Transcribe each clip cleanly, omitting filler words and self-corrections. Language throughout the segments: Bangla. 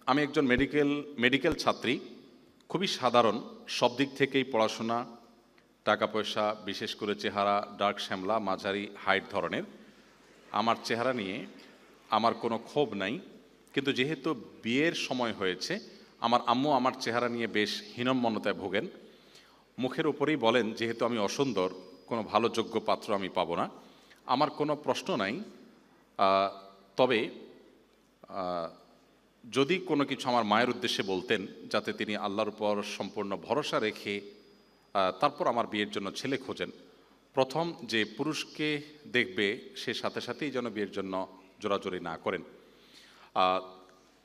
আমি একজন মেডিকেল ছাত্রী, খুবই সাধারণ, সব দিক থেকেই পড়াশোনা, টাকা পয়সা, বিশেষ করে চেহারা ডার্ক শ্যামলা, মাঝারি হাইট ধরনের। আমার চেহারা নিয়ে আমার কোনো ক্ষোভ নাই, কিন্তু যেহেতু বিয়ের সময় হয়েছে, আমার আম্মু আমার চেহারা নিয়ে বেশ হীনম্মন্যতায় ভোগেন। মুখের উপরেই বলেন, যেহেতু আমি অসুন্দর, কোনো ভালো যোগ্য পাত্র আমি পাবো না। আমার কোনো প্রশ্ন নাই, তবে যদি কোনো কিছু আমার মায়ের উদ্দেশ্যে বলতেন, যাতে তিনি আল্লাহর উপর সম্পূর্ণ ভরসা রেখে তারপর আমার বিয়ের জন্য ছেলে খোঁজেন। প্রথম যে পুরুষকে দেখবে সে সাথে সাথেই যেন বিয়ের জন্য জোরাজোরি না করেন।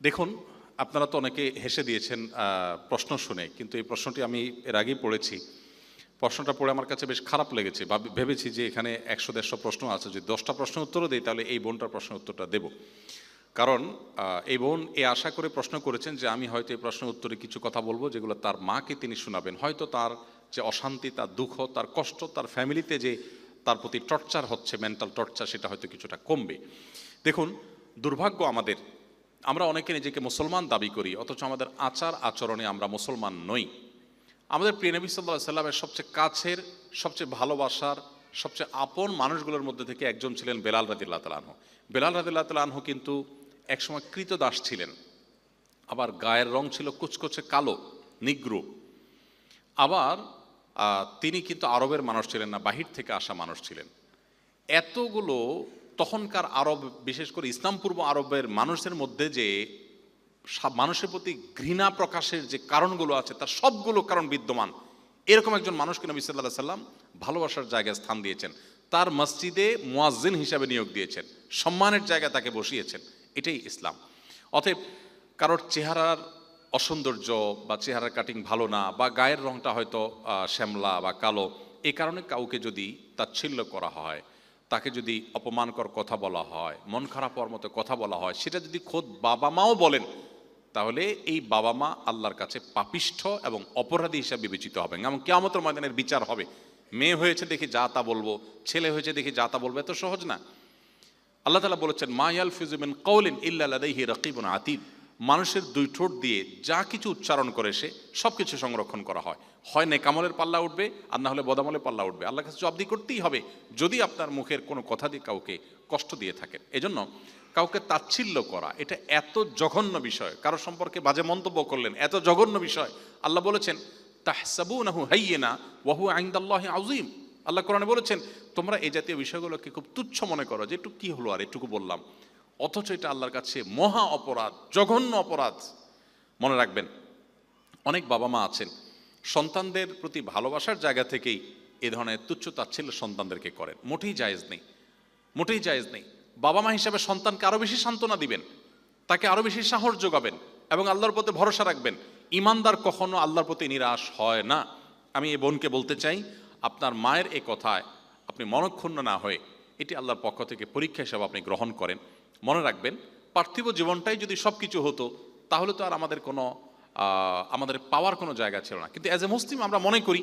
দেখুন, আপনারা তো অনেকে হেসে দিয়েছেন প্রশ্ন শুনে, কিন্তু এই প্রশ্নটি আমি এর আগেই পড়েছি। প্রশ্নটা পড়ে আমার কাছে বেশ খারাপ লেগেছে। ভেবেছি যে এখানে 100-150 প্রশ্ন আছে, যদি 10টা প্রশ্নের উত্তরও দিই তাহলে এই বোনটার প্রশ্নের উত্তরটা দেব। কারণ এই বোন আশা করে প্রশ্ন করেছেন যে আমি হয়তো এই প্রশ্নের উত্তরে কিছু কথা বলবো যেগুলো তার মাকে তিনি শোনাবেন। হয়তো তার যে অশান্তি, তার দুঃখ, তার কষ্ট, তার ফ্যামিলিতে যে তার প্রতি টর্চার হচ্ছে, মেন্টাল টর্চার, সেটা হয়তো কিছুটা কমবে। দেখুন, দুর্ভাগ্য আমাদের, আমরা অনেকে নিজেকে মুসলমান দাবি করি, অথচ আমাদের আচার আচরণে আমরা মুসলমান নই। আমাদের প্রিয় নবী সাল্লাল্লাহু আলাইহি সাল্লামের সবচেয়ে কাছের, সবচেয়ে ভালোবাসার, সবচেয়ে আপন মানুষগুলোর মধ্যে থেকে একজন ছিলেন বেলাল রাদিয়াল্লাহু তাআলা আনহু। বেলাল রাদিয়াল্লাহু তাআলা আনহু কিন্তু একসময় কৃতদাস ছিলেন, আবার গায়ের রং ছিল কুচকুচে কালো, নিগ্রো। আবার তিনি কিন্তু আরবের মানুষ ছিলেন না, বাহির থেকে আসা মানুষ ছিলেন। এতগুলো তখনকার আরব, বিশেষ করে ইসলাম পূর্ব আরবের মানুষের মধ্যে যে মানুষের প্রতি ঘৃণা প্রকাশের যে কারণগুলো আছে, তার সবগুলো কারণ বিদ্যমান। এরকম একজন মানুষকে নবী সাল্লাল্লাহু আলাইহি সাল্লাম ভালোবাসার জায়গায় স্থান দিয়েছেন, তার মসজিদে মুয়াজ্জিন হিসাবে নিয়োগ দিয়েছেন, সম্মানের জায়গায় তাকে বসিয়েছেন। এটাই ইসলাম। অতএব কারোর চেহারার অসৌন্দর্য বা চেহারার কাটিং ভালো না, বা গায়ের রংটা হয়তো শ্যামলা বা কালো, এই কারণে কাউকে যদি তাচ্ছিল্য করা হয়, তাকে যদি অপমানকর কথা বলা হয়, মন খারাপ হওয়ার মতো কথা বলা হয়, সেটা যদি খোদ বাবা মাও বলেন, তাহলে এই বাবা মা আল্লাহর কাছে পাপিষ্ঠ এবং অপরাধী হিসাবে বিবেচিত হবেন, এবং কিয়ামতের ময়দানের বিচার হবে। মেয়ে হয়েছে দেখি যা তা বলবো, ছেলে হয়েছে দেখি যা তা বলবো, এত সহজ না। আল্লাহ তাআলা বলেছেন, মা ইয়ালফিযু মিন কাওলিন ইল্লা লাদাইহি রাকিবুন আতীদ। মানুষের দুই ঠোঁট দিয়ে যা কিছু উচ্চারণ করে সে সব কিছু সংরক্ষণ করা হয়। হয় নেকামলের পাল্লা উঠবে, আর না হলে বদামলের পাল্লা উঠবে। আল্লাহর কাছে জবাবদিহি করতেই হবে যদি আপনার মুখের কোনো কথা দিয়ে কাউকে কষ্ট দিয়ে থাকেন। এজন্য কাউকে তাচ্ছিল্য করা এটা এত জঘন্য বিষয়, কারো সম্পর্কে বাজে মন্তব্য করলেন, এত জঘন্য বিষয়। আল্লাহ বলেছেন, তাহসাবুনাহু হাইয়িনা ওয়া হুয়া ইনদাল্লাহি আযীম। আল্লাহ কোরআনে বলেছেন, তোমরা এই জাতীয় বিষয়গুলোকে খুব তুচ্ছ মনে করো, যে একটু কি হলো আর এটুকু বললাম, অথচ এটা আল্লাহর কাছে মহা অপরাধ, জঘন্য অপরাধ। মনে রাখবেন, অনেক বাবা মা আছেন সন্তানদের প্রতি ভালোবাসার জায়গা থেকেই এ ধরনের তুচ্ছ তাচ্ছিল্য সন্তানদেরকে করেন। মোটেই জায়েজ নেই, মোটেই জায়েজ নেই। বাবা মা হিসাবে সন্তানকে আরো বেশি সান্ত্বনা দিবেন, তাকে আরো বেশি সাহস যোগাবেন, এবং আল্লাহর প্রতি ভরসা রাখবেন। ইমানদার কখনো আল্লাহর প্রতি নিরাশ হয় না। আমি এই বোনকে বলতে চাই, আপনার মায়ের এ কথায় আপনি মনক্ষুণ্ণ না হয়ে এটি আল্লাহর পক্ষ থেকে পরীক্ষা হিসাবে আপনি গ্রহণ করেন। মনে রাখবেন, পার্থিব জীবনটাই যদি সব কিছু হতো, তাহলে তো আর আমাদের পাওয়ার কোনো জায়গা ছিল না। কিন্তু অ্যাজ এ মুসলিম আমরা মনে করি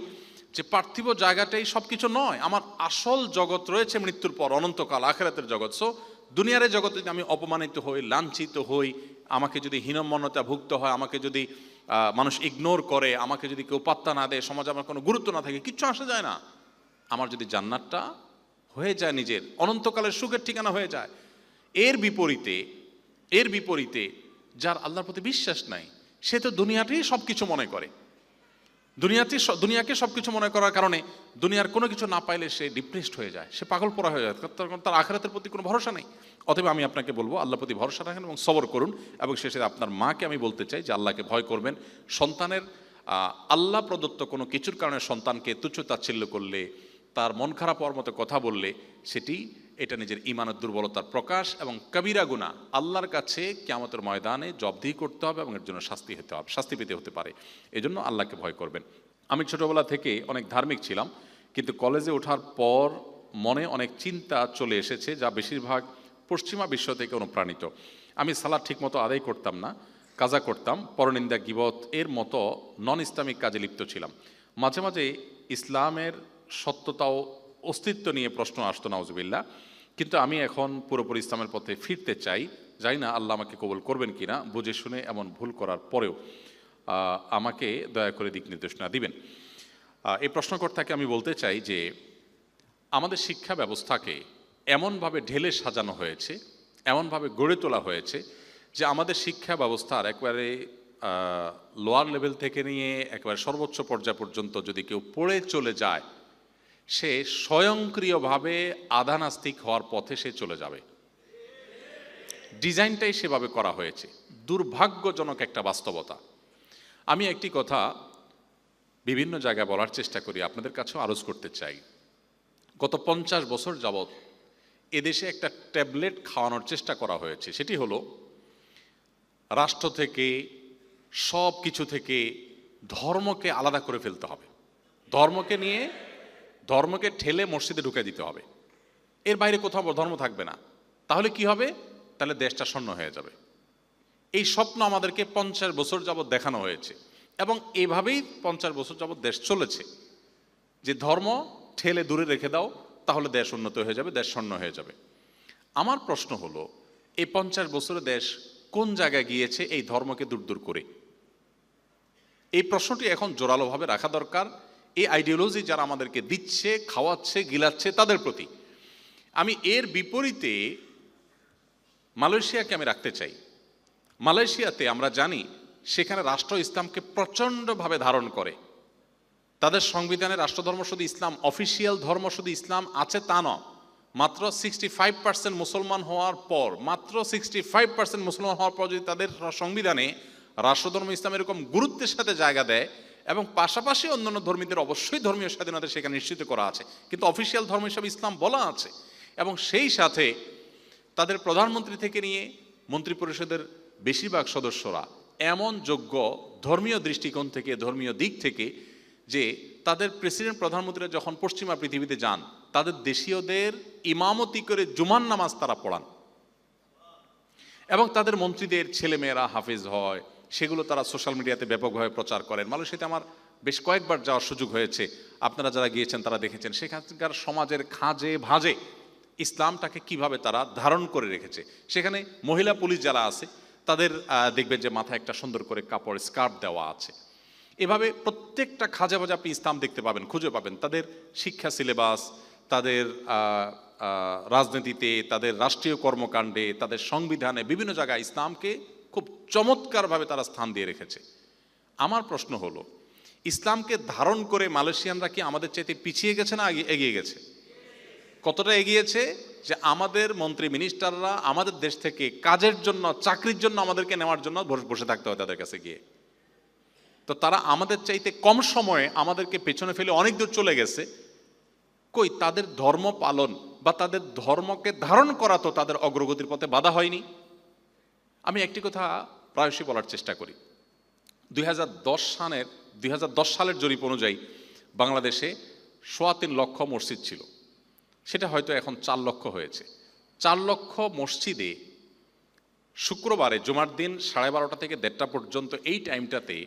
যে পার্থিব জায়গাটাই সব কিছু নয়, আমার আসল জগৎ রয়েছে মৃত্যুর পর, অনন্তকাল, আখিরাতের জগৎ। সো দুনিয়ার এই জগতে যদি আমি অপমানিত হই, লাঞ্ছিত হই, আমাকে যদি হীনম্মন্যতা ভুক্ত হয়, আমাকে যদি মানুষ ইগনোর করে, আমাকে যদি কেউ পাত্তা না দেয়, সমাজে আমার কোনো গুরুত্ব না থাকে, কিচ্ছু আসে যায় না। আমার যদি জান্নাতটা হয়ে যায়, নিজের অনন্তকালের সুখের ঠিকানা হয়ে যায়। এর বিপরীতে যার আল্লাহর প্রতি বিশ্বাস নাই, সে তো দুনিয়াতেই সব কিছু মনে করে। দুনিয়াকে সব কিছু মনে করার কারণে দুনিয়ার কোনো কিছু না পাইলে সে ডিপ্রেসড হয়ে যায়, সে পাগল পড়া হয়ে যায়, তার আখিরাতের প্রতি কোনো ভরসা নেই। অতএব আমি আপনাকে বলবো, আল্লাহর প্রতি ভরসা রাখেন এবং সবর করুন। এবং শেষে আপনার মাকে আমি বলতে চাই যে আল্লাহকে ভয় করবেন। সন্তানের আল্লাহ প্রদত্ত কোনো কিছুর কারণে সন্তানকে তুচ্ছ তাচ্ছিল্য করলে, তার মন খারাপ হওয়ার মতো কথা বললে, এটা নিজের ঈমানের দুর্বলতার প্রকাশ এবং কবিরা গুনাহ। আল্লাহর কাছে কিয়ামতের ময়দানে জবাবদিহি করতে হবে এবং এর জন্য শাস্তি পেতে হতে পারে। এজন্য আল্লাহকে ভয় করবেন। আমি ছোটবেলা থেকে অনেক ধার্মিক ছিলাম, কিন্তু কলেজে ওঠার পর মনে অনেক চিন্তা চলে এসেছে, যা বেশিরভাগ পশ্চিমা বিশ্ব থেকে অনুপ্রাণিত। আমি সালাত ঠিকমতো আদায় করতাম না, কাজা করতাম, পরনিন্দা, গীবত এর মতো নন ইসলামিক কাজে লিপ্ত ছিলাম। মাঝে মাঝে ইসলামের সত্যতা ও অস্তিত্ব নিয়ে প্রশ্ন আসতো, নাউজুবিল্লাহ। কিন্তু আমি এখন পুরোপুরি ইসলামের পথে ফিরতে চাই, জানি না আল্লাহ আমাকে কবুল করবেন কিনা, বুঝে শুনে এমন ভুল করার পরেও আমাকে দয়া করে দিক নির্দেশনা দিবেন। এই প্রশ্নকর্তাকে আমি বলতে চাই যে আমাদের শিক্ষা ব্যবস্থাকে এমনভাবে ঢেলে সাজানো হয়েছে, এমনভাবে গড়ে তোলা হয়েছে যে আমাদের শিক্ষা ব্যবস্থার একবারে লোয়ার লেভেল থেকে নিয়ে একেবারে সর্বোচ্চ পর্যায় পর্যন্ত যদি কেউ পড়ে চলে যায়, সে স্বয়ংক্রিয়ভাবে আধানাস্তিক হওয়ার পথে সে চলে যাবে। ডিজাইনটাই সেভাবে করা হয়েছে, দুর্ভাগ্যজনক একটা বাস্তবতা। আমি একটি কথা বিভিন্ন জায়গায় বলার চেষ্টা করি, আপনাদের কাছেও আরজ করতে চাই। গত 50 বছর যাবৎ এদেশে একটা ট্যাবলেট খাওয়ানোর চেষ্টা করা হয়েছে, সেটি হলো রাষ্ট্র থেকে, সব কিছু থেকে ধর্মকে আলাদা করে ফেলতে হবে, ধর্মকে ঠেলে মসজিদে ঢুকে দিতে হবে, এর বাইরে কোথাও ধর্ম থাকবে না। তাহলে কি হবে? তাহলে দেশটা শূন্য হয়ে যাবে। এই স্বপ্ন আমাদেরকে 50 বছর যাবৎ দেখানো হয়েছে এবং এভাবেই 50 বছর যাবৎ দেশ চলেছে, যে ধর্ম ঠেলে দূরে রেখে দাও, তাহলে দেশ উন্নত হয়ে যাবে, দেশ শূন্য হয়ে যাবে। আমার প্রশ্ন হলো, এই 50 বছরে দেশ কোন জায়গায় গিয়েছে এই ধর্মকে দূর দূর করে? এই প্রশ্নটি এখন জোরালোভাবে রাখা দরকার এই আইডিওলজি যারা আমাদেরকে দিচ্ছে, খাওয়াচ্ছে, গিলাচ্ছে তাদের প্রতি। আমি এর বিপরীতে মালয়েশিয়াকে আমি রাখতে চাই। মালয়েশিয়াতে আমরা জানি সেখানে রাষ্ট্র ইসলামকে প্রচণ্ডভাবে ধারণ করে। তাদের সংবিধানে রাষ্ট্রধর্ম শুধু ইসলাম, অফিসিয়াল ধর্ম শুধু ইসলাম আছে তা নয়, মাত্র 65% মুসলমান হওয়ার পর, মাত্র 65% মুসলমান হওয়ার পর যদি তাদের সংবিধানে রাষ্ট্রধর্ম ইসলাম এরকম গুরুত্বের সাথে জায়গা দেয়, এবং পাশাপাশি অন্যান্য ধর্মীদের অবশ্যই ধর্মীয় স্বাধীনতা সেখানে নিশ্চিত করা আছে, কিন্তু অফিসিয়াল ধর্ম হিসাবে ইসলাম বলা আছে, এবং সেই সাথে তাদের প্রধানমন্ত্রী থেকে নিয়ে মন্ত্রী পরিষদের বেশিরভাগ সদস্যরা এমন যোগ্য ধর্মীয় দৃষ্টিকোণ থেকে, ধর্মীয় দিক থেকে, যে তাদের প্রেসিডেন্ট প্রধানমন্ত্রীরা যখন পশ্চিমা পৃথিবীতে যান, তাদের দেশীয়দের ইমামতি করে জুমার নামাজ তারা পড়ান, এবং তাদের মন্ত্রীদের ছেলেমেয়েরা হাফেজ হয়, সেগুলো তারা সোশ্যাল মিডিয়াতে ব্যাপকভাবে প্রচার করেন। মালয়েশিয়াতে আমার বেশ কয়েকবার যাওয়ার সুযোগ হয়েছে, আপনারা যারা গিয়েছেন তারা দেখেছেন সেখানকার সমাজের খাঁজে ভাঁজে ইসলামটাকে কিভাবে তারা ধারণ করে রেখেছে। সেখানে মহিলা পুলিশ যারা আছে তাদের দেখবেন যে মাথায় একটা সুন্দর করে কাপড় স্কার্ফ দেওয়া আছে। এভাবে প্রত্যেকটা খাঁজে ভাজে আপনি ইসলাম দেখতে পাবেন, খুঁজে পাবেন। তাদের শিক্ষা সিলেবাস, তাদের রাজনীতিতে, তাদের রাষ্ট্রীয় কর্মকাণ্ডে, তাদের সংবিধানে বিভিন্ন জায়গায় ইসলামকে খুব চমৎকারভাবে তারা স্থান দিয়ে রেখেছে। আমার প্রশ্ন হলো, ইসলামকে ধারণ করে মালয়েশিয়ানরা কি আমাদের চাইতে পিছিয়ে গেছে না এগিয়ে গেছে? কতটা এগিয়েছে যে আমাদের মন্ত্রী মিনিস্টাররা আমাদের দেশ থেকে কাজের জন্য, চাকরির জন্য আমাদেরকে নেওয়ার জন্য বসে থাকতে হয় তাদের কাছে গিয়ে। তো তারা আমাদের চাইতে কম সময়ে আমাদেরকে পেছনে ফেলে অনেক দূর চলে গেছে। কই তাদের ধর্ম পালন বা তাদের ধর্মকে ধারণ করা তো তাদের অগ্রগতির পথে বাধা হয়নি? আমি একটি কথা প্রায়শই বলার চেষ্টা করি। 2010 সালের জরিপ অনুযায়ী বাংলাদেশে 3.25 লক্ষ মসজিদ ছিল, সেটা হয়তো এখন 4 লক্ষ হয়েছে। 4 লক্ষ মসজিদে শুক্রবারে জুমার দিন 12:30 থেকে 1:30 পর্যন্ত এই টাইমটাতে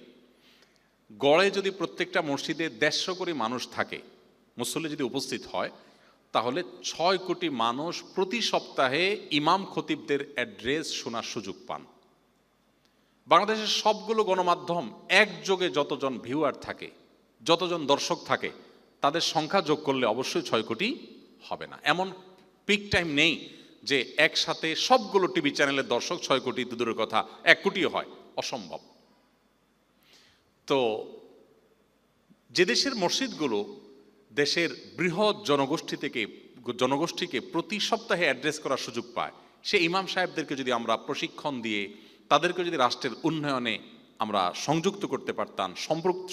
গড়ে যদি প্রত্যেকটা মসজিদে 150 কোটি মানুষ থাকে, মুসল্লি যদি উপস্থিত হয়, তাহলে 6 কোটি মানুষ প্রতি সপ্তাহে ইমাম খতিবদের অ্যাড্রেস শোনার সুযোগ পান। বাংলাদেশের সবগুলো গণমাধ্যম একযোগে যতজন ভিউয়ার থাকে, যতজন দর্শক থাকে, তাদের সংখ্যা যোগ করলে অবশ্যই 6 কোটি হবে না। এমন পিক টাইম নেই যে একসাথে সবগুলো টিভি চ্যানেলের দর্শক 6 কোটি, দূরের কথা 1 কোটিও হয়, অসম্ভব। তো যে দেশের মসজিদগুলো দেশের বৃহৎ জনগোষ্ঠীকে প্রতি সপ্তাহে অ্যাড্রেস করার সুযোগ পায়, সে ইমাম সাহেবদেরকে যদি আমরা প্রশিক্ষণ দিয়ে তাদেরকে যদি রাষ্ট্রের উন্নয়নে আমরা সংযুক্ত করতে পারতাম,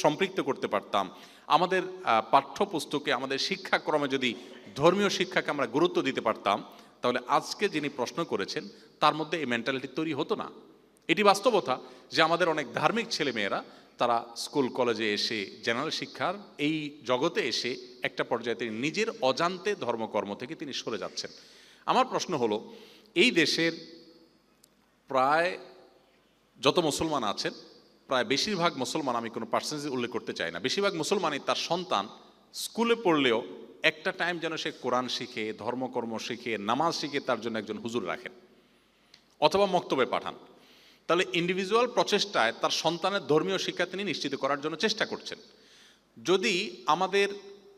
সম্পৃক্ত করতে পারতাম, আমাদের পাঠ্যপুস্তকে, আমাদের শিক্ষাক্রমে যদি ধর্মীয় শিক্ষাকে আমরা গুরুত্ব দিতে পারতাম, তাহলে আজকে যিনি প্রশ্ন করেছেন তার মধ্যে এই মেন্টালিটি তৈরি হতো না। এটি বাস্তবতা যে আমাদের অনেক ধার্মিক ছেলেমেয়েরা তারা স্কুল কলেজে এসে, জেনারেল শিক্ষার এই জগতে এসে একটা পর্যায়ে তিনি নিজের অজান্তে ধর্মকর্ম থেকে তিনি সরে যাচ্ছেন। আমার প্রশ্ন হলো, এই দেশের প্রায় যত মুসলমান আছেন, প্রায় বেশিরভাগ মুসলমান, আমি কোনো পার্সেন্টেজ উল্লেখ করতে চাই না, বেশিরভাগ মুসলমানই তার সন্তান স্কুলে পড়লেও একটা টাইম যেন সে কোরআন শিখে, ধর্মকর্ম শিখে, নামাজ শিখে তার জন্য একজন হুজুর রাখেন। অথবা মক্তবে পাঠান। তাহলে ইন্ডিভিজুয়াল প্রচেষ্টায় তার সন্তানের ধর্মীয় শিক্ষা তিনি নিশ্চিত করার জন্য চেষ্টা করছেন। যদি আমাদের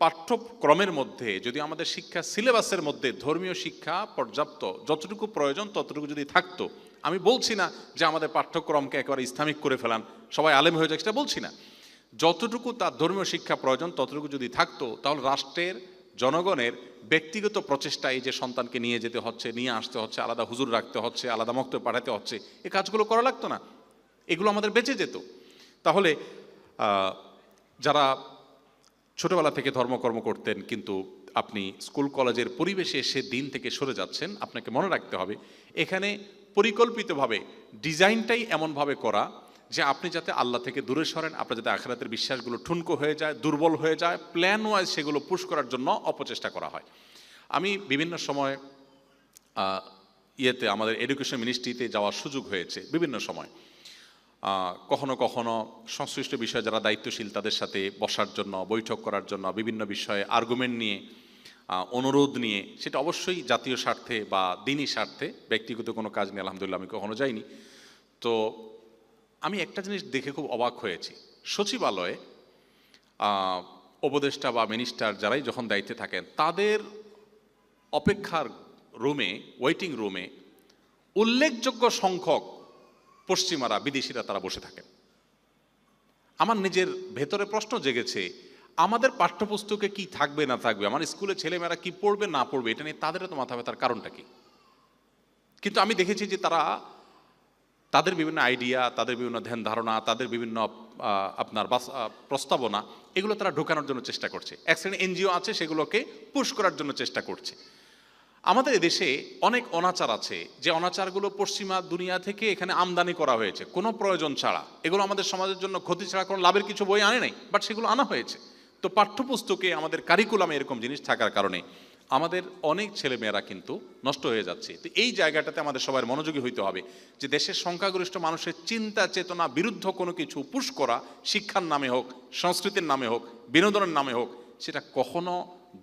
পাঠ্যক্রমের মধ্যে, যদি আমাদের শিক্ষা সিলেবাসের মধ্যে ধর্মীয় শিক্ষা পর্যাপ্ত যতটুকু প্রয়োজন ততটুকু যদি থাকতো, আমি বলছি না যে আমাদের পাঠ্যক্রমকে একেবারে ইসলামিক করে ফেলান, সবাই আলেম হয়ে যাক, সেটা বলছি না, যতটুকু তার ধর্মীয় শিক্ষা প্রয়োজন ততটুকু যদি থাকতো, তাহলে রাষ্ট্রের জনগণের ব্যক্তিগত প্রচেষ্টায় যে সন্তানকে নিয়ে যেতে হচ্ছে, নিয়ে আসতে হচ্ছে, আলাদা হুজুর রাখতে হচ্ছে, আলাদা মক্তবে পাঠাতে হচ্ছে, এই কাজগুলো করা লাগতো না, এগুলো আমাদের বেঁচে যেত। তাহলে যারা ছোটবেলা থেকে ধর্মকর্ম করতেন কিন্তু আপনি স্কুল কলেজের পরিবেশে এসে দিন থেকে সরে যাচ্ছেন, আপনাকে মনে রাখতে হবে এখানে পরিকল্পিতভাবে ডিজাইনটাই এমনভাবে করা যে আপনি যাতে আল্লাহ থেকে দূরে সরেন, আপনার যাতে আখিরাতের বিশ্বাসগুলো ঠুনকো হয়ে যায়, দুর্বল হয়ে যায়, প্ল্যান ওয়াইজ সেগুলো পুশ করার জন্য অপচেষ্টা করা হয়। আমি বিভিন্ন সময় আমাদের এডুকেশন মিনিস্ট্রিতে যাওয়ার সুযোগ হয়েছে বিভিন্ন সময়। কখনো কখনো সংশ্লিষ্ট বিষয়ে যারা দায়িত্বশীল তাদের সাথে বসার জন্য, বৈঠক করার জন্য, বিভিন্ন বিষয়ে আর্গুমেন্ট নিয়ে, অনুরোধ নিয়ে, সেটা অবশ্যই জাতীয় স্বার্থে বা দিনী স্বার্থে, ব্যক্তিগত কোনো কাজ নিয়ে আলহামদুলিল্লাহ আমি কখনো যাইনি। তো আমি একটা জিনিস দেখে খুব অবাক হয়েছি, সচিবালয়ে উপদেষ্টা বা মিনিস্টার যারাই যখন দায়িত্বে থাকেন তাদের অপেক্ষার রুমে, ওয়েটিং রুমে উল্লেখযোগ্য সংখ্যক পশ্চিমারা, বিদেশিরা তারা বসে থাকেন। আমার নিজের ভেতরে প্রশ্ন জেগেছে, আমাদের পাঠ্যপুস্তকে কি থাকবে না থাকবে, আমার স্কুলে ছেলেমেয়েরা কি পড়বে না পড়বে, এটা নিয়ে তাদের তো মাথা ব্যথার কারণটা কি? কিন্তু আমি দেখেছি যে তারা তাদের বিভিন্ন আইডিয়া, তাদের বিভিন্ন ধ্যান ধারণা, তাদের বিভিন্ন আপনার প্রস্তাবনা, এগুলো তারা ঢোকানোর জন্য চেষ্টা করছে। এক শ্রেণী এনজিও আছে সেগুলোকে পুশ করার জন্য চেষ্টা করছে। আমাদের দেশে অনেক অনাচার আছে, যে অনাচারগুলো পশ্চিমা দুনিয়া থেকে এখানে আমদানি করা হয়েছে কোনো প্রয়োজন ছাড়া। এগুলো আমাদের সমাজের জন্য ক্ষতি ছাড়া কোনো লাভের কিছু বই আনে নাই, বাট সেগুলো আনা হয়েছে। তো পাঠ্যপুস্তকে আমাদের কারিকুলামে এরকম জিনিস থাকার কারণে আমাদের অনেক ছেলেমেয়েরা কিন্তু নষ্ট হয়ে যাচ্ছে। তো এই জায়গাটাতে আমাদের সবার মনোযোগী হইতে হবে যে দেশের সংখ্যাগরিষ্ঠ মানুষের চিন্তা চেতনা বিরুদ্ধ কোনো কিছু পুশ করা, শিক্ষার নামে হোক, সংস্কৃতির নামে হোক, বিনোদনের নামে হোক, সেটা কখনো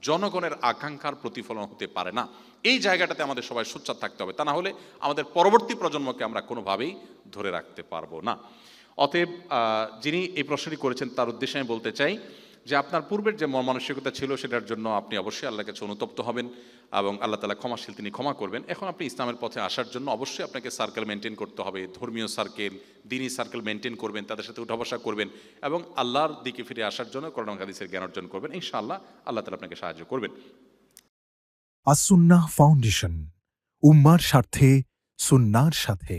জনগণের আকাঙ্ক্ষার প্রতিফলন হতে পারে না। এই জায়গাটাতে আমাদের সবাই সোচ্চার থাকতে হবে, তা না হলে আমাদের পরবর্তী প্রজন্মকে আমরা কোনোভাবেই ধরে রাখতে পারবো না। অতএব যিনি এই প্রশ্নটি করেছেন তার উদ্দেশ্যে আমি বলতে চাই যে আপনার পূর্বের যে মানসিকতা ছিল সেটার জন্য আপনি অবশ্যই আল্লাহর কাছে অনুতপ্ত হবেন এবং আল্লাহ তাআলা ক্ষমাশীল, তিনি ক্ষমা করবেন। এখন আপনি ইসলামের পথে আসার জন্য অবশ্যই আপনাকে সার্কেল মেনটেন করতে হবে, ধর্মীয় সার্কেল, দ্বীনি সার্কেল মেনটেন করবেন, তাদের সাথে উঠা বসা করবেন এবং আল্লাহর দিকে ফিরে আসার জন্য কোরআন হাদিসের জ্ঞান অর্জন করবেন। ইনশাআল্লাহ আল্লাহ তাআলা আপনাকে সাহায্য করবেন। আস-সুন্নাহ ফাউন্ডেশন, উম্মার স্বার্থে সুন্নাহর সাথে।